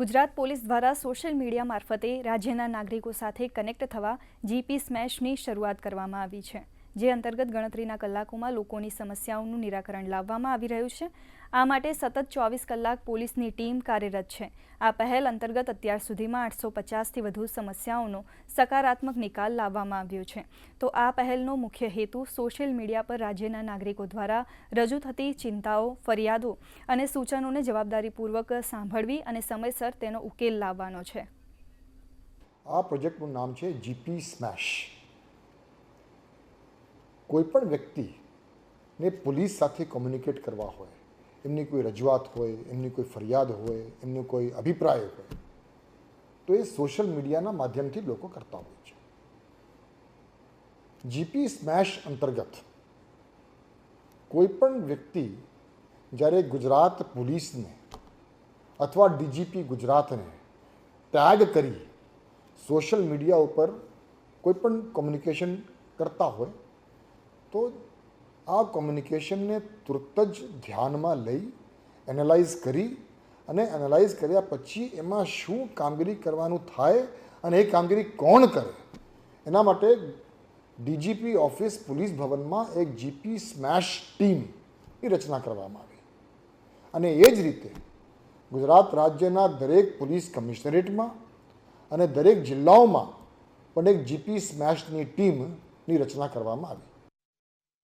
Gujarat police દ્વારા social media મારફતે રાજ્યના નાગરિકો સાથે કનેક્ટ થવા જીપી સ્મેશની શરૂઆત કરવામાં આવી છે, જે અંતર્ગત ગણતરીના કલાકોમાં લોકોની સમસ્યાઓનું નિરાકરણ લાવવામાં આવી રહ્યું છે। આ માટે સતત 24 કલાક પોલીસની ટીમ કાર્યરત છે। આ પહેલ અંતર્ગત અત્યાર સુધીમાં 850થી વધુ સમસ્યાઓનો સકારાત્મક નિકાલ લાવવામાં આવ્યો છે। તો આ પહેલનો મુખ્ય હેતુ સોશિયલ મીડિયા પર રાજ્યના નાગરિકો દ્વારા રજૂ થતી ચિંતાઓ, ફરિયાદો અને સૂચનોને જવાબદારીપૂર્વક સાંભળવી અને સમયસર તેનો ઉકેલ લાવવાનો છે। આ પ્રોજેક્ટનું નામ છે જીપી સ્મેશ। કોઈપણ વ્યક્તિને પોલીસ સાથે કોમ્યુનિકેટ કરવા હોય, એમની કોઈ રજૂઆત હોય, એમની કોઈ ફરિયાદ હોય, એમનો કોઈ અભિપ્રાય હોય, તો એ સોશિયલ મીડિયાના માધ્યમથી લોકો કરતા હોય છે। જીપી સ્મેશ અંતર્ગત કોઈપણ વ્યક્તિ જ્યારે ગુજરાત પોલીસને અથવા ડીજીપી ગુજરાતને ટેગ કરી સોશિયલ મીડિયા ઉપર કોઈપણ કોમ્યુનિકેશન કરતા હોય તો આ કોમ્યુનિકેશનને તુરત જ ધ્યાનમાં લઈ એનાલાઇઝ કરી અને એનાલાઇઝ કર્યા પછી એમાં શું કામગીરી કરવાનું થાય અને એ કામગીરી કોણ કરે, એના માટે ડીજીપી ઓફિસ પોલીસ ભવનમાં એક જીપી સ્મેશ ટીમની રચના કરવામાં આવી અને એ જ રીતે ગુજરાત રાજ્યના દરેક પોલીસ કમિશનરેટમાં અને દરેક જિલ્લાઓમાં પણ એક જીપી સ્મેશની ટીમની રચના કરવામાં આવી।